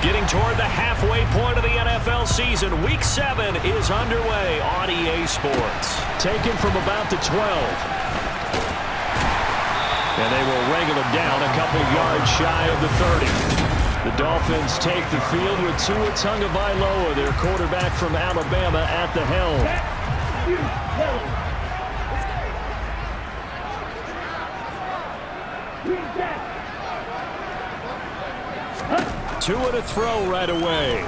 Getting toward the halfway point of the NFL season. Week 7 is underway on EA Sports. Taken from about the 12. And they will wrangle him down a couple yards shy of the 30. The Dolphins take the field with Tua Tagovailoa, their quarterback from Alabama, at the helm. Tua to throw right away.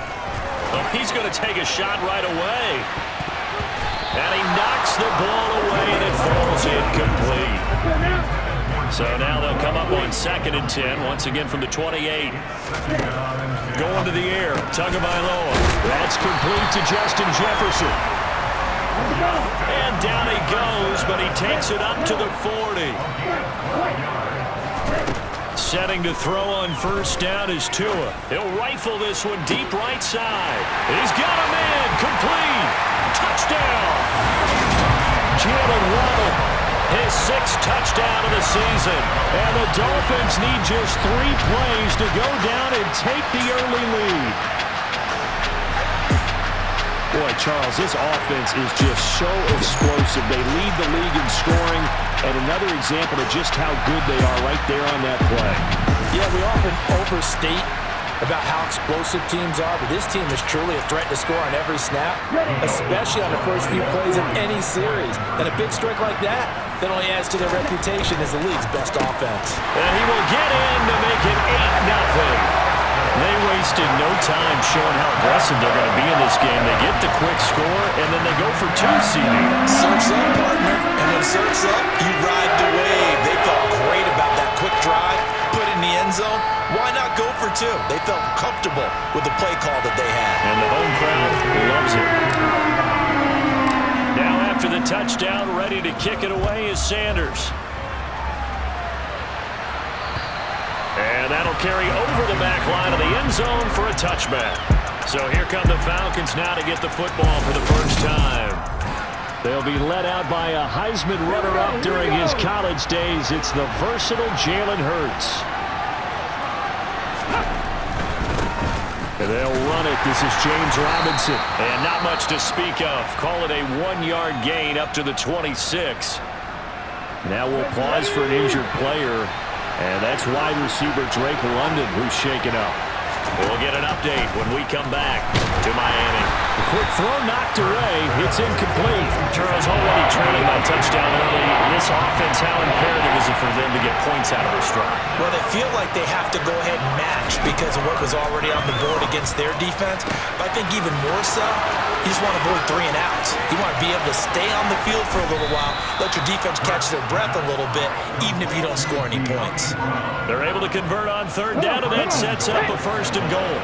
Well, he's going to take a shot right away. And he knocks the ball away, and it falls incomplete. So now they'll come up on 2nd and 10, once again from the 28. Going to the air, Tagovailoa. That's complete to Justin Jefferson. And down he goes, but he takes it up to the 40. Setting to throw on 1st down is Tua. He'll rifle this one deep right side. He's got him in. Complete. Touchdown. Jalen Waddle, his 6th touchdown of the season. And the Dolphins need just 3 plays to go down and take the early lead. Boy, Charles, this offense is just so explosive. They lead the league in scoring, and another example of just how good they are right there on that play. Yeah, we often overstate about how explosive teams are, but this team is truly a threat to score on every snap, especially on the first few plays of any series. And a big strike like that only adds to their reputation as the league's best offense. And he will get in to make it 8-0. They wasted no time showing how aggressive they're going to be in this game. They get the quick score, and then they go for 2, CD. Surf's up, partner. And when surf's up, you ride the wave. They felt great about that quick drive, put in the end zone. Why not go for 2? They felt comfortable with the play call that they had. And the home crowd loves it. Now after the touchdown, ready to kick it away is Sanders. And that'll carry over the back line of the end zone for a touchback. So here come the Falcons now to get the football for the first time. They'll be led out by a Heisman runner-up during his college days. It's the versatile Jalen Hurts. And they'll run it. This is James Robinson. And not much to speak of. Call it a 1-yard gain up to the 26. Now we'll pause for an injured player. And that's wide receiver Drake London, who's shaken up. We'll get an update when we come back to Miami. The quick throw knocked away. It's incomplete. Charles already trailing by touchdown early. This offense, how imperative is it for them to get points out of their stride? Well, they feel like they have to go ahead and match because of what was already on the board against their defense. But I think even more so, you just want to avoid 3 and outs. You want to be able to stay on the field for a little while, let your defense catch their breath a little bit, even if you don't score any points. They're able to convert on 3rd down, and that sets up a 1st and goal.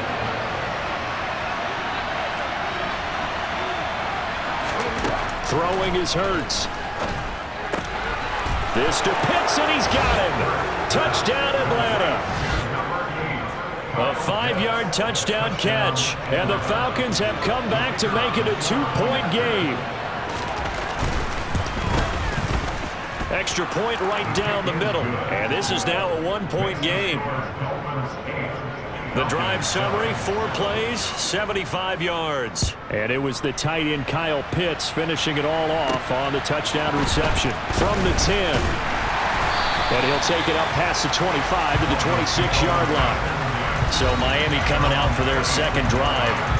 Throwing is Hurts. This to Pitts, and he's got him. Touchdown, Atlanta. A 5-yard touchdown catch, and the Falcons have come back to make it a 2-point game. Extra point right down the middle, and this is now a 1-point game. The drive summary, 4 plays, 75 yards. And it was the tight end Kyle Pitts finishing it all off on the touchdown reception from the 10. And he'll take it up past the 25 to the 26-yard line. So Miami coming out for their 2nd drive.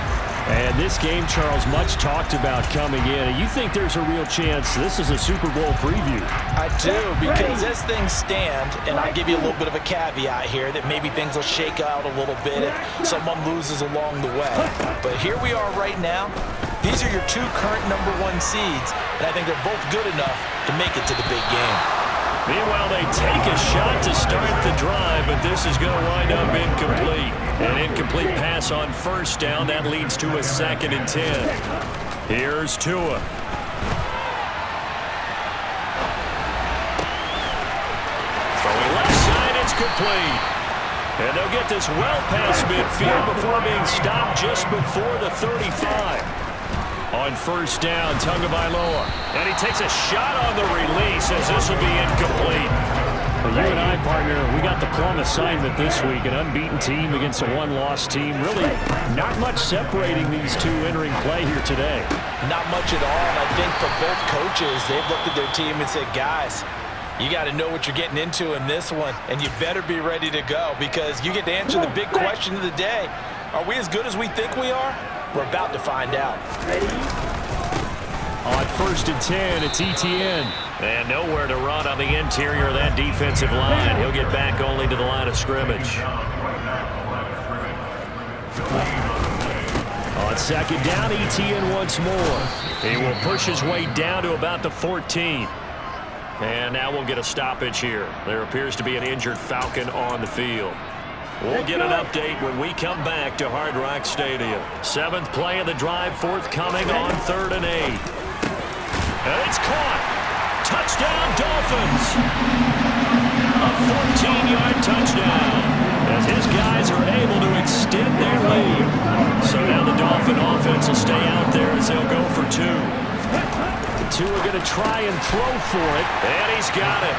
And this game, Charles, much talked about coming in. And you think there's a real chance this is a Super Bowl preview? I do, because as things stand, and I'll give you a little bit of a caveat here, that maybe things will shake out a little bit if someone loses along the way. But here we are right now. These are your 2 current #1 seeds, and I think they're both good enough to make it to the big game. Meanwhile, they take a shot to start the drive, but this is going to wind up incomplete. An incomplete pass on 1st down. That leads to a 2nd and 10. Here's Tua. Throwing left side, it's complete. And they'll get this well past midfield before being stopped just before the 35. On 1st down, Tagovailoa. And he takes a shot on the release as this will be incomplete. Well, you and I, partner, we got the plum assignment this week. An unbeaten team against a one-loss team. Really not much separating these two entering play here today. Not much at all. And I think for both coaches, they've looked at their team and said, guys, you got to know what you're getting into in this one, and you better be ready to go because you get to answer the big question of the day. Are we as good as we think we are? We're about to find out. On 1st and 10, it's Etienne. And nowhere to run on the interior of that defensive line. He'll get back only to the line of scrimmage. On 2nd down, Etienne once more. He will push his way down to about the 14. And now we'll get a stoppage here. There appears to be an injured Falcon on the field. We'll get an update when we come back to Hard Rock Stadium. 7th play of the drive forthcoming on 3rd and 8. And it's caught. Touchdown, Dolphins. A 14-yard touchdown as his guys are able to extend their lead. So now the Dolphin offense will stay out there as they'll go for 2. The 2 are going to try and throw for it, and he's got it.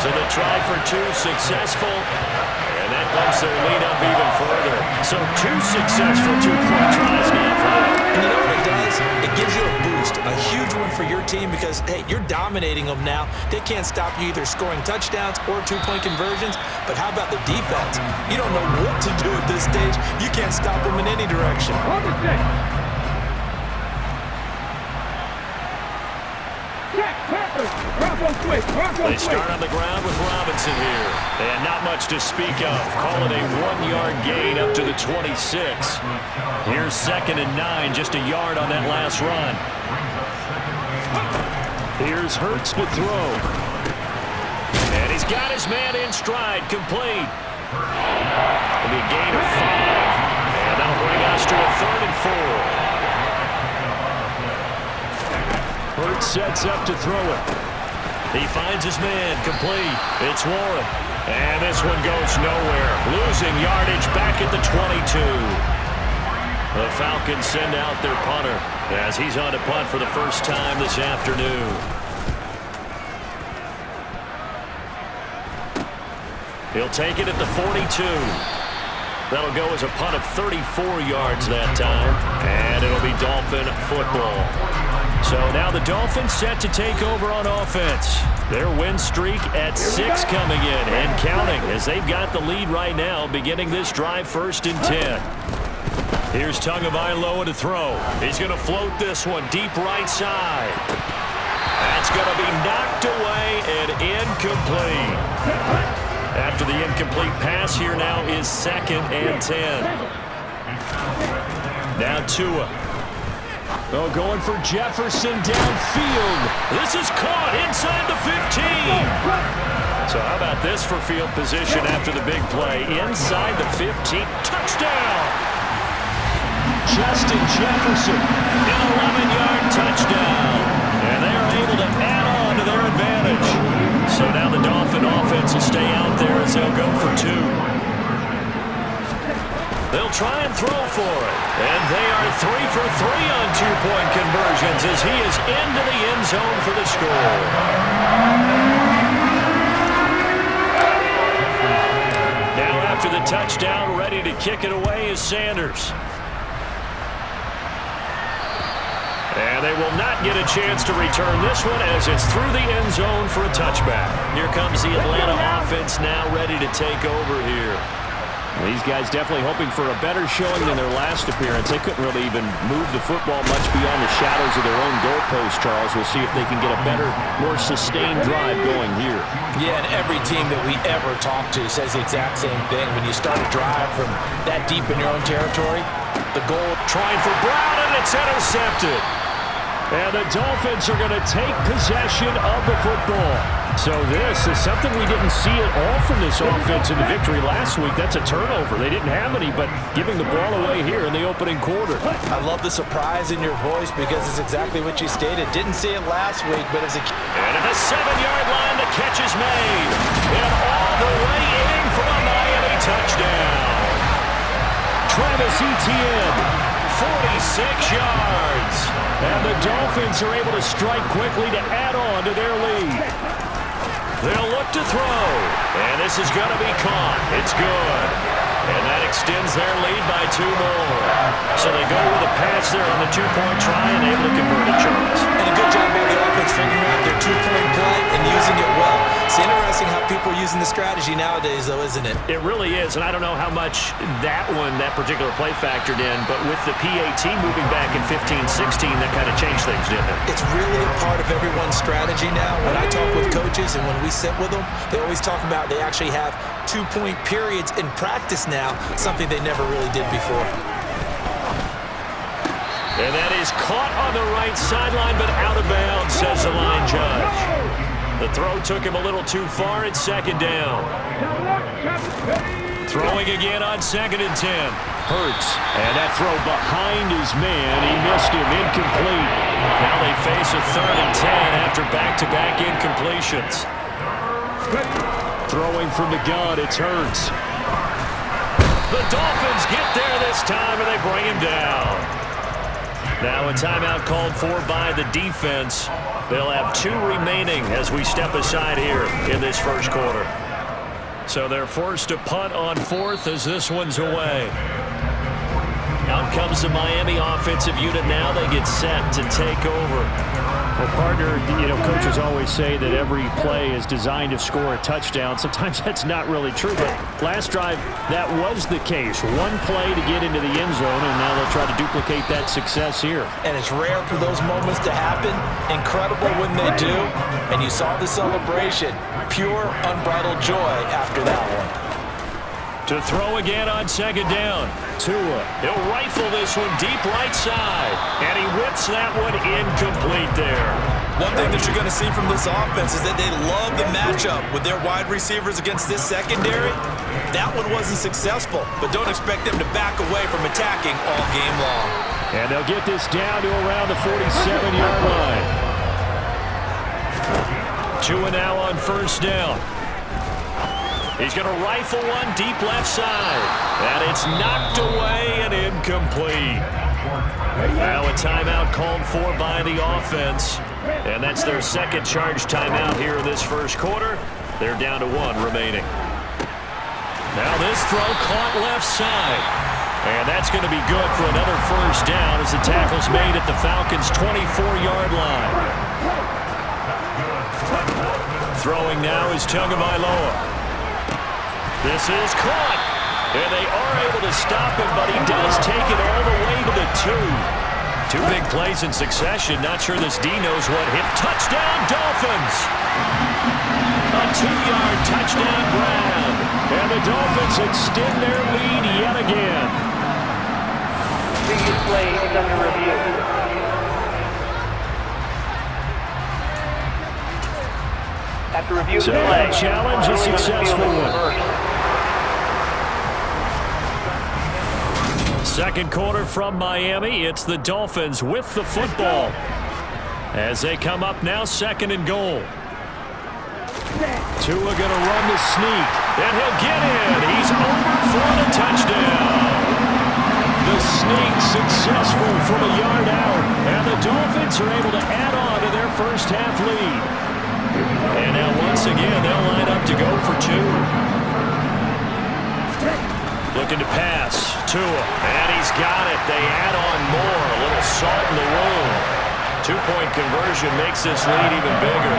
So the try for 2 successful, and that bumps their lead up even further. So 2 successful 2-point tries now for them. And you know what it does? It gives you a boost, a huge one for your team because, hey, you're dominating them now. They can't stop you either scoring touchdowns or 2-point conversions. But how about the defense? You don't know what to do at this stage. You can't stop them in any direction. They start on the ground with Robinson here. And not much to speak of. Call it a 1-yard gain up to the 26. Here's 2nd and 9, just a yard on that last run. Here's Hurts to throw. And he's got his man in stride, complete. It'll be a gain of 5. And that'll bring us to a 3rd and 4. Hurts sets up to throw it. He finds his man, complete. It's Warren. And this one goes nowhere. Losing yardage back at the 22. The Falcons send out their punter as he's on to punt for the first time this afternoon. He'll take it at the 42. That'll go as a punt of 34 yards that time. And it'll be Dolphin football. So now the Dolphins set to take over on offense. Their win streak at 6 coming in and counting as they've got the lead right now beginning this drive 1st and 10. Here's Tagovailoa to throw. He's going to float this one deep right side. That's going to be knocked away and incomplete. After the incomplete pass, here now is 2nd and 10. Now Tua. Oh, going for Jefferson downfield. This is caught inside the 15. So how about this for field position after the big play? Inside the 15. Touchdown! Justin Jefferson, an 11-yard touchdown. And they are able to add on to their advantage. So now the Dolphin offense will stay out there as they'll go for 2. They'll try and throw for it. And they are 3 for 3 on 2-point conversions as he is into the end zone for the score. Now after the touchdown, ready to kick it away is Sanders. And they will not get a chance to return this one as it's through the end zone for a touchback. Here comes the Atlanta offense now ready to take over here. These guys definitely hoping for a better showing than their last appearance. They couldn't really even move the football much beyond the shadows of their own goalpost, Charles. We'll see if they can get a better, more sustained drive going here. Yeah, and every team that we ever talk to says the exact same thing. When you start a drive from that deep in your own territory, the goal trying for Brown, and it's intercepted. And the Dolphins are going to take possession of the football. So this is something we didn't see at all from this offense in the victory last week. That's a turnover. They didn't have any, but giving the ball away here in the opening quarter. I love the surprise in your voice because it's exactly what you stated. Didn't see it last week, but as a... And at the 7-yard line, the catch is made. And all the way in for a Miami touchdown. Travis Etienne, 46 yards. And the Dolphins are able to strike quickly to add on to their lead. They'll look to throw. And this is going to be caught. It's good. And that extends their lead by 2 more. So they go with a pass there on the 2-point try and able to convert it, Charles. And a good job by the offense figuring out their 2-point play and using it well. It's interesting how people are using the strategy nowadays, though, isn't it? It really is, and I don't know how much that particular play factored in, but with the PAT moving back in 15-16, that kind of changed things, didn't it? It's really a part of everyone's strategy now. When I talk with coaches and when we sit with them, they always talk about they actually have 2-point periods in practice now, something they never really did before. And that is caught on the right sideline, but out of bounds, says the line judge. The throw took him a little too far. It's 2nd down. Throwing again on 2nd and 10. Hurts. And that throw behind his man. He missed him. Incomplete. Now they face a 3rd and 10 after back-to-back incompletions. Throwing from the gun, it's Hurts. The Dolphins get there this time, and they bring him down. Now a timeout called for by the defense. They'll have 2 remaining as we step aside here in this first quarter. So they're forced to punt on 4th as this one's away. Out comes the Miami offensive unit now. They get set to take over. Well, partner, coaches always say that every play is designed to score a touchdown. Sometimes that's not really true, but last drive, that was the case. 1 play to get into the end zone, and now they'll try to duplicate that success here. And it's rare for those moments to happen. Incredible when they do. And you saw the celebration. Pure, unbridled joy after that one. To throw again on 2nd down. Tua. He'll rifle this one deep right side. And he whips that one incomplete there. One thing that you're going to see from this offense is that they love the matchup with their wide receivers against this secondary. That one wasn't successful, but don't expect them to back away from attacking all game long. And they'll get this down to around the 47-yard line. Tua now on 1st down. He's going to rifle one deep left side. And it's knocked away and incomplete. Now a timeout called for by the offense. And that's their 2nd charge timeout here in this first quarter. They're down to 1 remaining. Now this throw caught left side. And that's going to be good for another 1st down as the tackle's made at the Falcons' 24-yard line. Throwing now is Tagovailoa. This is caught, and they are able to stop him, but he does take it all the way to the 2. 2 big plays in succession. Not sure this D knows what hit. Touchdown, Dolphins! A 2-yard touchdown grab, and the Dolphins extend their lead yet again. Previous play is under review. After review So play, challenge is successful. 2nd quarter from Miami. It's the Dolphins with the football as they come up now 2nd and goal. Tua going to run the sneak, and he'll get in. He's over for the touchdown. The sneak successful from a yard out, and the Dolphins are able to add on to their first half lead. And now once again, they'll line up to go for 2. Looking to pass. Tua, and he's got it. They add on more. A little salt in the wound. 2-point conversion makes this lead even bigger.